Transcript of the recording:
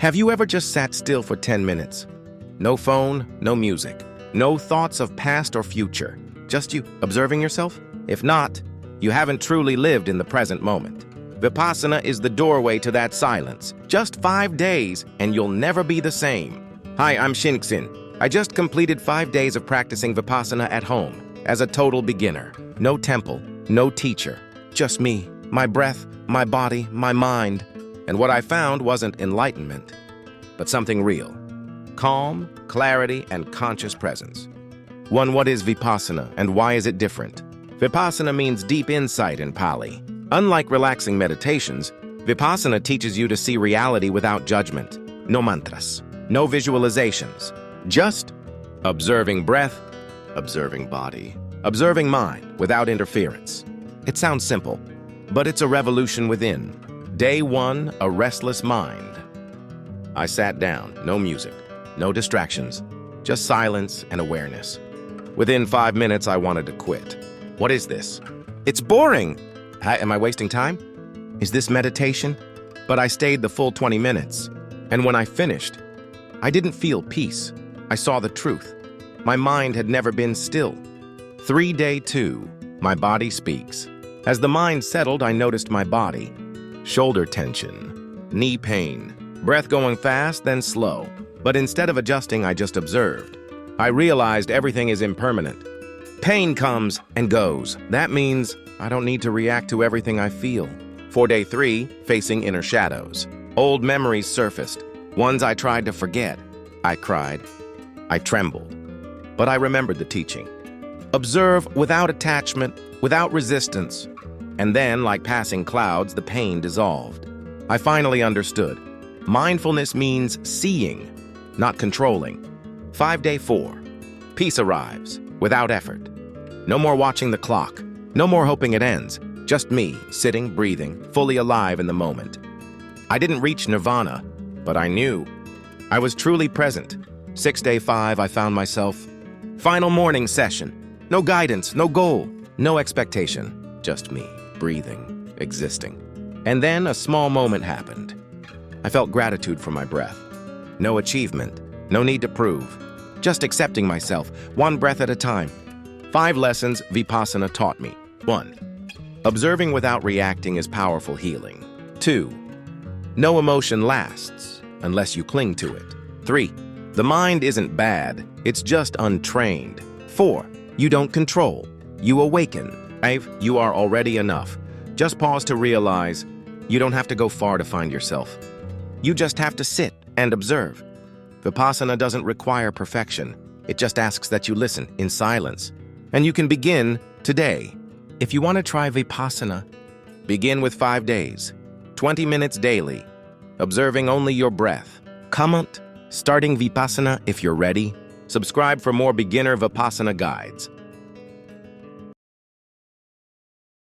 Have you ever just sat still for 10 minutes? No phone, no music, no thoughts of past or future. Just you observing yourself? If not, you haven't truly lived in the present moment. Vipassana is the doorway to that silence. Just 5 days, and you'll never be the same. Hi, I'm Shinxin. I just completed 5 days of practicing Vipassana at home as a total beginner. No temple, no teacher. Just me, my breath, my body, my mind. And what I found wasn't enlightenment, but something real. Calm, clarity, and conscious presence. What is Vipassana, and why is it different? Vipassana means deep insight in Pali. Unlike relaxing meditations, Vipassana teaches you to see reality without judgment. No mantras, no visualizations. Just observing breath, observing body, observing mind without interference. It sounds simple, but it's a revolution within. Day 1, a restless mind. I sat down, no music, no distractions, just silence and awareness. Within 5 minutes, I wanted to quit. What is this? It's boring! Am I wasting time? Is this meditation? But I stayed the full 20 minutes. And when I finished, I didn't feel peace. I saw the truth. My mind had never been still. Day 2, my body speaks. As the mind settled, I noticed my body. Shoulder tension, knee pain, breath going fast, then slow. But instead of adjusting, I just observed. I realized everything is impermanent. Pain comes and goes. That means I don't need to react to everything I feel. For day 3, facing inner shadows. Old memories surfaced, ones I tried to forget. I cried. I trembled. But I remembered the teaching. Observe without attachment, without resistance. And then, like passing clouds, the pain dissolved. I finally understood. Mindfulness means seeing, not controlling. Day 4. Peace arrives, without effort. No more watching the clock. No more hoping it ends. Just me, sitting, breathing, fully alive in the moment. I didn't reach nirvana, but I knew. I was truly present. Day 5, I found myself. Final morning session. No guidance, no goal, no expectation. Just me, breathing, existing. And then a small moment happened. I felt gratitude for my breath. No achievement, no need to prove. Just accepting myself, one breath at a time. 5 lessons Vipassana taught me. 1. Observing without reacting is powerful healing. 2. No emotion lasts unless you cling to it. 3. The mind isn't bad, it's just untrained. 4. You don't control, you awaken. 5. You are already enough. Just pause to realize you don't have to go far to find yourself. You just have to sit and observe. Vipassana doesn't require perfection. It just asks that you listen in silence. And you can begin today. If you want to try Vipassana, begin with 5 days, 20 minutes daily, observing only your breath. Comment, starting Vipassana if you're ready. Subscribe for more beginner Vipassana guides.